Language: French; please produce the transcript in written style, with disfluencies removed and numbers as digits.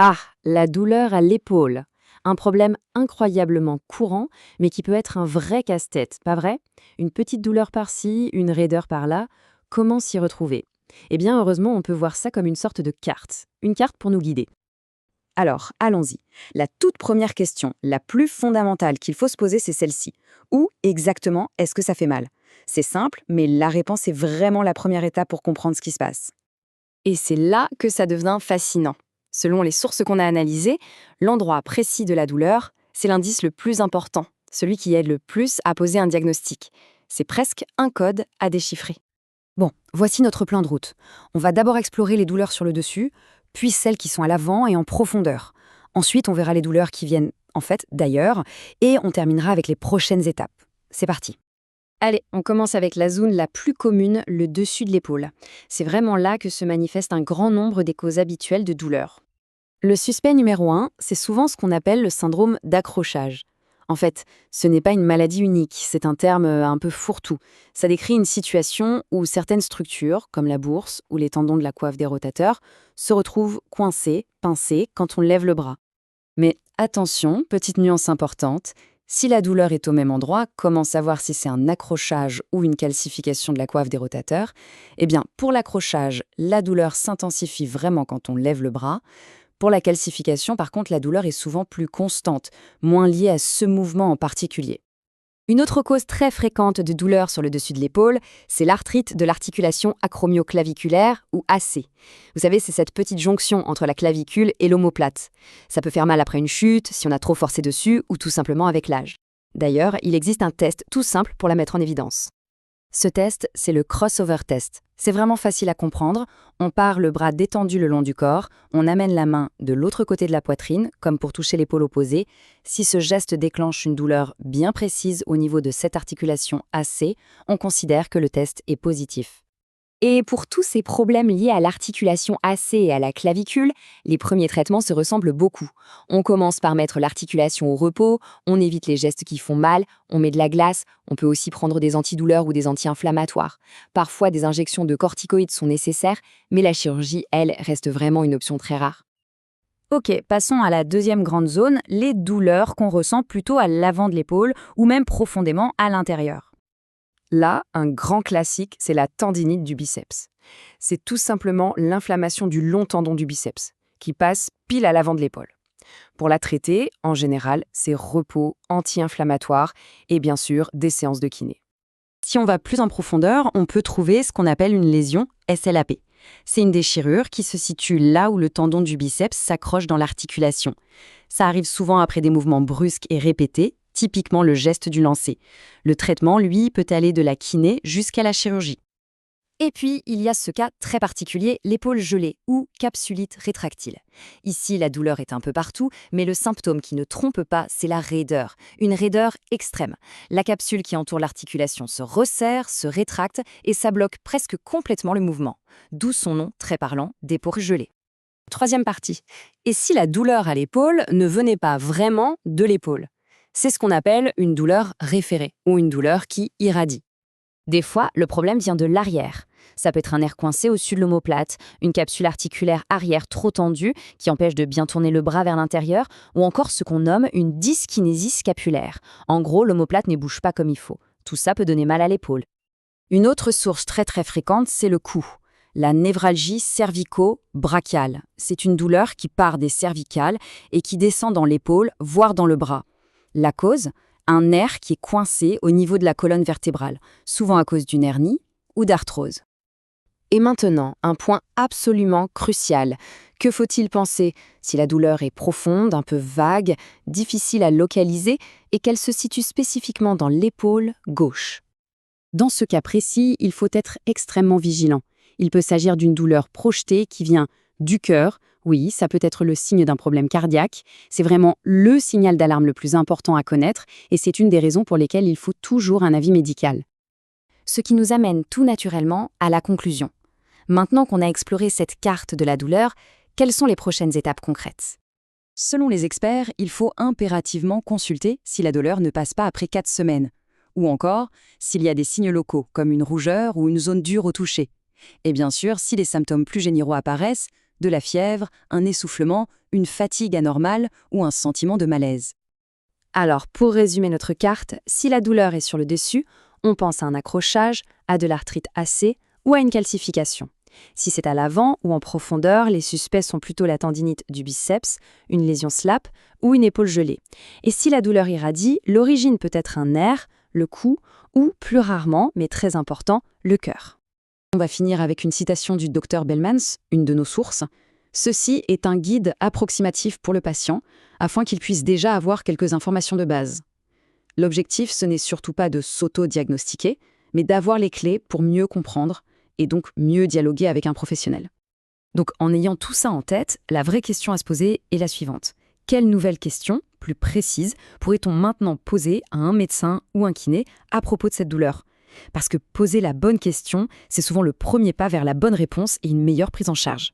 Ah, la douleur à l'épaule. Un problème incroyablement courant, mais qui peut être un vrai casse-tête, pas vrai? Une petite douleur par-ci, une raideur par-là. Comment s'y retrouver? Eh bien, heureusement, on peut voir ça comme une sorte de carte. Une carte pour nous guider. Alors, allons-y. La toute première question, la plus fondamentale qu'il faut se poser, c'est celle-ci. Où exactement est-ce que ça fait mal? C'est simple, mais la réponse est vraiment la première étape pour comprendre ce qui se passe. Et c'est là que ça devient fascinant. Selon les sources qu'on a analysées, l'endroit précis de la douleur, c'est l'indice le plus important, celui qui aide le plus à poser un diagnostic. C'est presque un code à déchiffrer. Bon, voici notre plan de route. On va d'abord explorer les douleurs sur le dessus, puis celles qui sont à l'avant et en profondeur. Ensuite, on verra les douleurs qui viennent, en fait, d'ailleurs, et on terminera avec les prochaines étapes. C'est parti. Allez, on commence avec la zone la plus commune, le dessus de l'épaule. C'est vraiment là que se manifestent un grand nombre des causes habituelles de douleur. Le suspect numéro 1, c'est souvent ce qu'on appelle le syndrome d'accrochage. En fait, ce n'est pas une maladie unique, c'est un terme un peu fourre-tout. Ça décrit une situation où certaines structures, comme la bourse ou les tendons de la coiffe des rotateurs, se retrouvent coincés, pincés quand on lève le bras. Mais attention, petite nuance importante, si la douleur est au même endroit, comment savoir si c'est un accrochage ou une calcification de la coiffe des rotateurs? Eh bien, pour l'accrochage, la douleur s'intensifie vraiment quand on lève le bras. Pour la calcification, par contre, la douleur est souvent plus constante, moins liée à ce mouvement en particulier. Une autre cause très fréquente de douleur sur le dessus de l'épaule, c'est l'arthrite de l'articulation acromioclaviculaire ou AC. Vous savez, c'est cette petite jonction entre la clavicule et l'omoplate. Ça peut faire mal après une chute, si on a trop forcé dessus ou tout simplement avec l'âge. D'ailleurs, il existe un test tout simple pour la mettre en évidence. Ce test, c'est le crossover test. C'est vraiment facile à comprendre. On part le bras détendu le long du corps, on amène la main de l'autre côté de la poitrine, comme pour toucher l'épaule opposée. Si ce geste déclenche une douleur bien précise au niveau de cette articulation AC, on considère que le test est positif. Et pour tous ces problèmes liés à l'articulation AC et à la clavicule, les premiers traitements se ressemblent beaucoup. On commence par mettre l'articulation au repos, on évite les gestes qui font mal, on met de la glace, on peut aussi prendre des antidouleurs ou des anti-inflammatoires. Parfois, des injections de corticoïdes sont nécessaires, mais la chirurgie, elle, reste vraiment une option très rare. Ok, passons à la deuxième grande zone, les douleurs qu'on ressent plutôt à l'avant de l'épaule ou même profondément à l'intérieur. Là, un grand classique, c'est la tendinite du biceps. C'est tout simplement l'inflammation du long tendon du biceps, qui passe pile à l'avant de l'épaule. Pour la traiter, en général, c'est repos, anti-inflammatoire et bien sûr des séances de kiné. Si on va plus en profondeur, on peut trouver ce qu'on appelle une lésion SLAP. C'est une déchirure qui se situe là où le tendon du biceps s'accroche dans l'articulation. Ça arrive souvent après des mouvements brusques et répétés, typiquement le geste du lancer. Le traitement, lui, peut aller de la kiné jusqu'à la chirurgie. Et puis, il y a ce cas très particulier, l'épaule gelée ou capsulite rétractile. Ici, la douleur est un peu partout, mais le symptôme qui ne trompe pas, c'est la raideur. Une raideur extrême. La capsule qui entoure l'articulation se resserre, se rétracte et ça bloque presque complètement le mouvement. D'où son nom très parlant d'épaule gelée. Troisième partie. Et si la douleur à l'épaule ne venait pas vraiment de l'épaule? C'est ce qu'on appelle une douleur référée ou une douleur qui irradie. Des fois, le problème vient de l'arrière. Ça peut être un nerf coincé au-dessus de l'omoplate, une capsule articulaire arrière trop tendue qui empêche de bien tourner le bras vers l'intérieur, ou encore ce qu'on nomme une dyskinésie scapulaire. En gros, l'omoplate ne bouge pas comme il faut. Tout ça peut donner mal à l'épaule. Une autre source très fréquente, c'est le cou. La névralgie cervico-brachiale. C'est une douleur qui part des cervicales et qui descend dans l'épaule, voire dans le bras. La cause? Un nerf qui est coincé au niveau de la colonne vertébrale, souvent à cause d'une hernie ou d'arthrose. Et maintenant, un point absolument crucial. Que faut-il penser si la douleur est profonde, un peu vague, difficile à localiser et qu'elle se situe spécifiquement dans l'épaule gauche? Dans ce cas précis, il faut être extrêmement vigilant. Il peut s'agir d'une douleur projetée qui vient du cœur. Oui, ça peut être le signe d'un problème cardiaque. C'est vraiment le signal d'alarme le plus important à connaître et c'est une des raisons pour lesquelles il faut toujours un avis médical. Ce qui nous amène tout naturellement à la conclusion. Maintenant qu'on a exploré cette carte de la douleur, quelles sont les prochaines étapes concrètes? Selon les experts, il faut impérativement consulter si la douleur ne passe pas après 4 semaines. Ou encore, s'il y a des signes locaux, comme une rougeur ou une zone dure au toucher. Et bien sûr, si les symptômes plus généraux apparaissent, de la fièvre, un essoufflement, une fatigue anormale ou un sentiment de malaise. Alors, pour résumer notre carte, si la douleur est sur le dessus, on pense à un accrochage, à de l'arthrite AC ou à une calcification. Si c'est à l'avant ou en profondeur, les suspects sont plutôt la tendinite du biceps, une lésion SLAP ou une épaule gelée. Et si la douleur irradie, l'origine peut être un nerf, le cou ou, plus rarement, mais très important, le cœur. On va finir avec une citation du Dr Bellmans, une de nos sources. « Ceci est un guide approximatif pour le patient, afin qu'il puisse déjà avoir quelques informations de base. L'objectif, ce n'est surtout pas de s'auto-diagnostiquer, mais d'avoir les clés pour mieux comprendre et donc mieux dialoguer avec un professionnel. » Donc, en ayant tout ça en tête, la vraie question à se poser est la suivante. Quelle nouvelle question, plus précise, pourrait-on maintenant poser à un médecin ou un kiné à propos de cette douleur ? Parce que poser la bonne question, c'est souvent le premier pas vers la bonne réponse et une meilleure prise en charge.